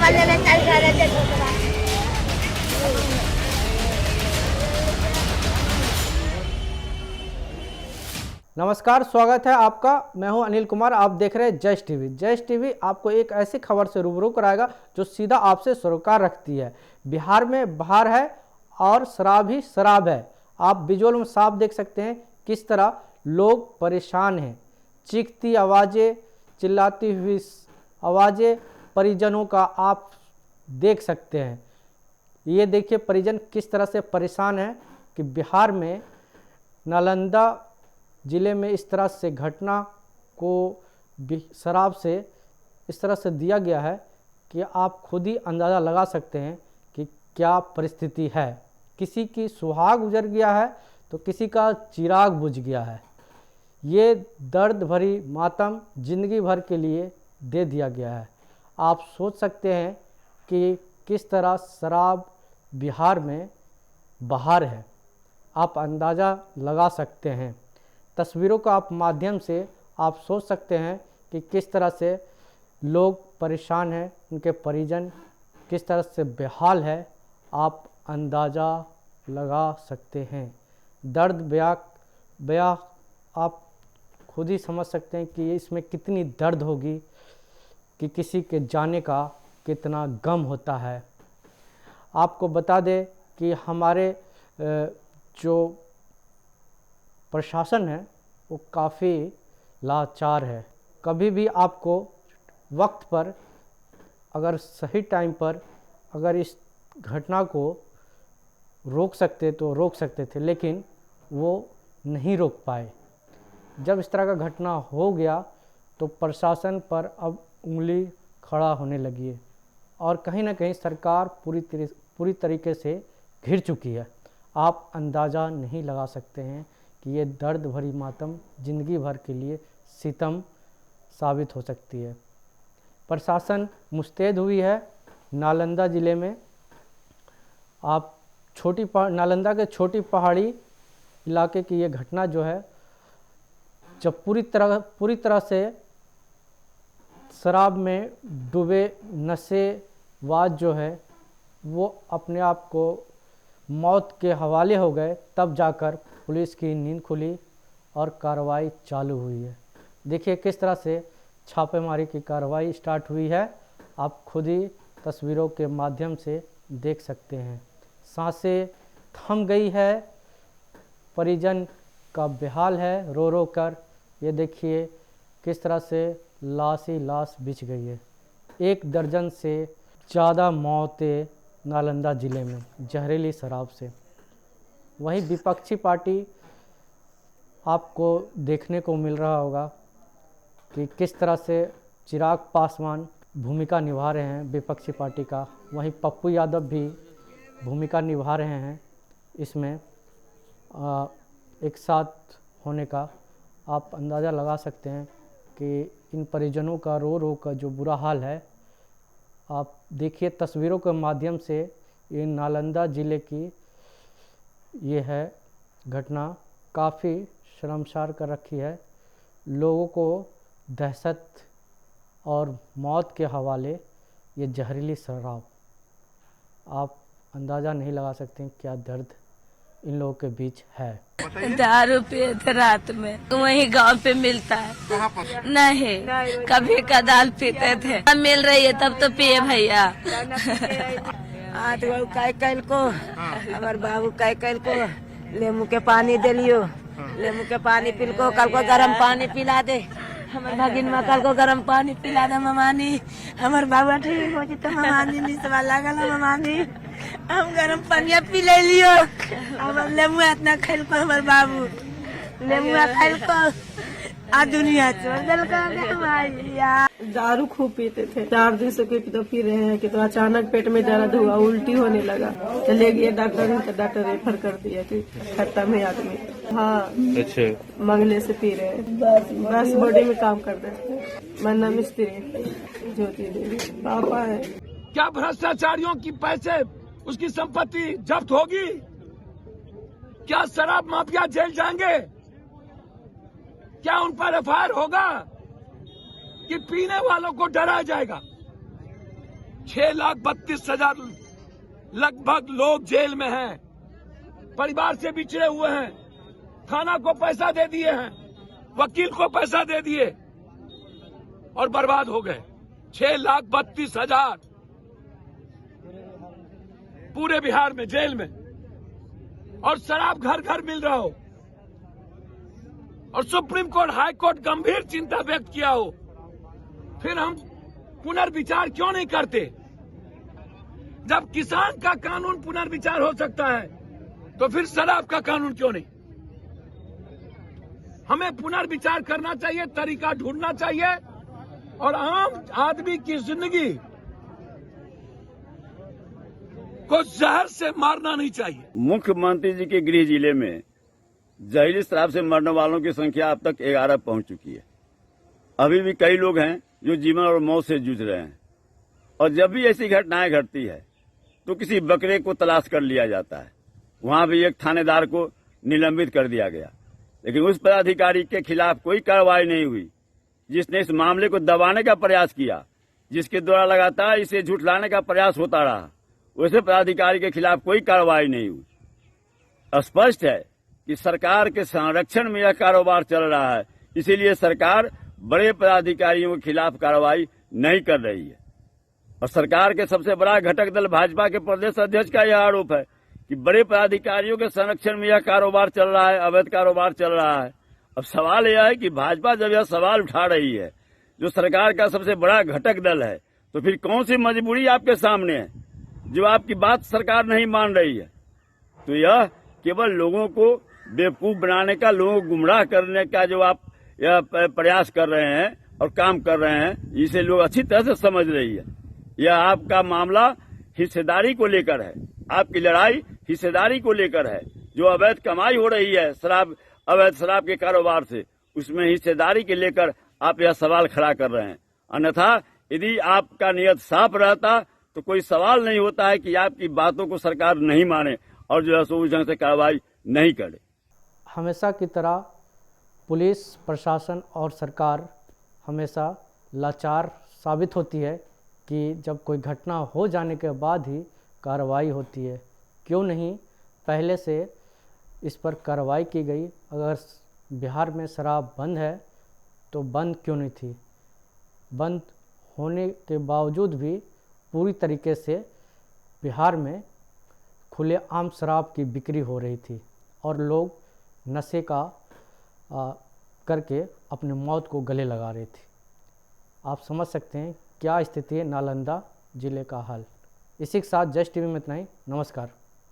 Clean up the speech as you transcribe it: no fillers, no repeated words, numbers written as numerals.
वाले में चल रहे थे। नमस्कार, स्वागत है आपका। मैं हूं अनिल कुमार। आप देख रहे हैं जस्ट टीवी। जस्ट टीवी आपको एक ऐसी खबर से रूबरू कराएगा जो सीधा आपसे सरोकार रखती है। बिहार में बहार है और शराब ही शराब है। आप विजुअल में साफ देख सकते हैं किस तरह लोग परेशान हैं। चीखती आवाज़ें, चिल्लाती हुई आवाज़ें परिजनों का आप देख सकते हैं। ये देखिए परिजन किस तरह से परेशान है कि बिहार में नालंदा ज़िले में इस तरह से घटना को शराब से इस तरह से दिया गया है कि आप खुद ही अंदाज़ा लगा सकते हैं कि क्या परिस्थिति है। किसी की सुहाग गुजर गया है तो किसी का चिराग बुझ गया है। ये दर्द भरी मातम जिंदगी भर के लिए दे दिया गया है। आप सोच सकते हैं कि किस तरह शराब बिहार में बहार है। आप अंदाज़ा लगा सकते हैं। तस्वीरों का आप माध्यम से आप सोच सकते हैं कि किस तरह से लोग परेशान हैं, उनके परिजन किस तरह से बेहाल है। आप अंदाज़ा लगा सकते हैं। दर्द बया आप खुद ही समझ सकते हैं कि इसमें कितनी दर्द होगी, कि किसी के जाने का कितना गम होता है। आपको बता दें कि हमारे जो प्रशासन है वो काफ़ी लाचार है। कभी भी आपको वक्त पर, अगर सही टाइम पर अगर इस घटना को रोक सकते तो रोक सकते थे, लेकिन वो नहीं रोक पाए। जब इस तरह का घटना हो गया तो प्रशासन पर अब उंगली खड़ा होने लगी है और कहीं ना कहीं सरकार पूरी तरीके से घिर चुकी है। आप अंदाज़ा नहीं लगा सकते हैं कि ये दर्द भरी मातम ज़िंदगी भर के लिए सितम साबित हो सकती है। प्रशासन मुस्तैद हुई है। नालंदा ज़िले में आप नालंदा के छोटी पहाड़ी इलाके की ये घटना जो है, जब पूरी तरह से शराब में डूबे नशेबाज जो है वो अपने आप को मौत के हवाले हो गए, तब जाकर पुलिस की नींद खुली और कार्रवाई चालू हुई है। देखिए किस तरह से छापेमारी की कार्रवाई स्टार्ट हुई है। आप खुद ही तस्वीरों के माध्यम से देख सकते हैं। सांसें थम गई है, परिजन का बेहाल है रो रो कर। ये देखिए किस तरह से लाश ही लाश बिछ गई है। 1 दर्जन से ज़्यादा मौतें नालंदा ज़िले में जहरीली शराब से। वहीं विपक्षी पार्टी आपको देखने को मिल रहा होगा कि किस तरह से चिराग पासवान भूमिका निभा रहे हैं विपक्षी पार्टी का। वहीं पप्पू यादव भी भूमिका निभा रहे हैं इसमें। एक साथ होने का आप अंदाज़ा लगा सकते हैं कि इन परिजनों का रो रो का जो बुरा हाल है। आप देखिए तस्वीरों के माध्यम से, ये नालंदा ज़िले की ये है घटना, काफ़ी शर्मसार कर रखी है। लोगों को दहशत और मौत के हवाले ये जहरीली शराब। आप अंदाज़ा नहीं लगा सकते क्या दर्द इन लोगों के बीच है। दारू पिए थे रात में, वही गांव पे मिलता है। नहीं, कभी कदाल पीते थे। अब मिल रही है तब तो पिए भैया। आज वो कैल को हमार बाबू कैल को लेमू के पानी दे लियो, लेमू के पानी पिल को, कल को गरम पानी पिला दे। हमार भगिन में कल को गरम पानी पिला दे ममानी। हमार बाबा ठीक हो तो ममानी निसवा लागल ममानी, हम गरम पानी पी ले लियो। हमार लेमू इतना खेल को हमार बाबू लेमू खेल को आ दुनिया छोड़ दिल को। दारू खूब पीते थे। 4 दिन से तो पी रहे हैं कि तो अचानक पेट में दर्द हुआ, उल्टी होने लगा, तो ले गए डॉक्टर तो डॉक्टर रेफर कर दिया कि खत्म है आदमी। हाँ, अच्छा, मंगले से पी रहे हैं। बस बॉडी में काम कर देते। मैं नाम मिस्त्री ज्योति देवी, पापा है। क्या भ्रष्टाचारियों की पैसे, उसकी संपत्ति जब्त होगी? क्या शराब माफिया जेल जाएंगे? क्या उन पर एफआईआर होगा कि पीने वालों को डराया जाएगा? 6,32,000 लगभग लोग जेल में हैं, परिवार से बिछड़े हुए हैं, थाना को पैसा दे दिए हैं, वकील को पैसा दे दिए और बर्बाद हो गए। 6,32,000 पूरे बिहार में जेल में, और शराब घर घर मिल रहा हो, और सुप्रीम कोर्ट, हाई कोर्ट गंभीर चिंता व्यक्त किया हो, फिर हम पुनर्विचार क्यों नहीं करते? जब किसान का कानून पुनर्विचार हो सकता है तो फिर शराब का कानून क्यों नहीं? हमें पुनर्विचार करना चाहिए, तरीका ढूंढना चाहिए, और आम आदमी की जिंदगी को जहर से मारना नहीं चाहिए। मुख्यमंत्री जी के गृह जिले में जहरीली शराब से मरने वालों की संख्या अब तक 11 पहुंच चुकी है। अभी भी कई लोग हैं जो जीवन और मौत से जूझ रहे हैं, और जब भी ऐसी घटनाएं घटती है तो किसी बकरे को तलाश कर लिया जाता है। वहां भी एक थानेदार को निलंबित कर दिया गया, लेकिन उस पदाधिकारी के खिलाफ कोई कार्रवाई नहीं हुई जिसने इस मामले को दबाने का प्रयास किया, जिसके द्वारा लगातार इसे झुठलाने का प्रयास होता रहा। वैसे पदाधिकारी के खिलाफ कोई कार्रवाई नहीं हुई। स्पष्ट है कि सरकार के संरक्षण में यह कारोबार चल रहा है, इसीलिए सरकार बड़े पदाधिकारियों के खिलाफ कार्रवाई नहीं कर रही है। और सरकार के सबसे बड़ा घटक दल भाजपा के प्रदेश अध्यक्ष का यह आरोप है कि बड़े पदाधिकारियों के संरक्षण में यह कारोबार चल रहा है, अवैध कारोबार चल रहा है। अब सवाल यह है कि भाजपा जब यह सवाल उठा रही है, जो सरकार का सबसे बड़ा घटक दल है, तो फिर कौन सी मजबूरी आपके सामने है जो आपकी बात सरकार नहीं मान रही है? तो यह केवल लोगों को बेवकूफ बनाने का, लोगों को गुमराह करने का जो आप यह प्रयास कर रहे हैं और काम कर रहे हैं, इसे लोग अच्छी तरह से समझ रही है। यह आपका मामला हिस्सेदारी को लेकर है, आपकी लड़ाई हिस्सेदारी को लेकर है। जो अवैध कमाई हो रही है अवैध शराब के कारोबार से, उसमें हिस्सेदारी के लेकर आप यह सवाल खड़ा कर रहे हैं। अन्यथा यदि आपका नियत साफ रहता तो कोई सवाल नहीं होता है कि आपकी बातों को सरकार नहीं माने और जो है सो उस ढंग से कार्रवाई नहीं करे। हमेशा की तरह पुलिस प्रशासन और सरकार हमेशा लाचार साबित होती है कि जब कोई घटना हो जाने के बाद ही कार्रवाई होती है। क्यों नहीं पहले से इस पर कार्रवाई की गई? अगर बिहार में शराब बंद है तो बंद क्यों नहीं थी? बंद होने के बावजूद भी पूरी तरीके से बिहार में खुलेआम शराब की बिक्री हो रही थी और लोग नशे का करके अपनी मौत को गले लगा रहे थे। आप समझ सकते हैं क्या स्थिति है नालंदा जिले का हाल। इसी के साथ जस्ट टीवी में इतना ही। नमस्कार।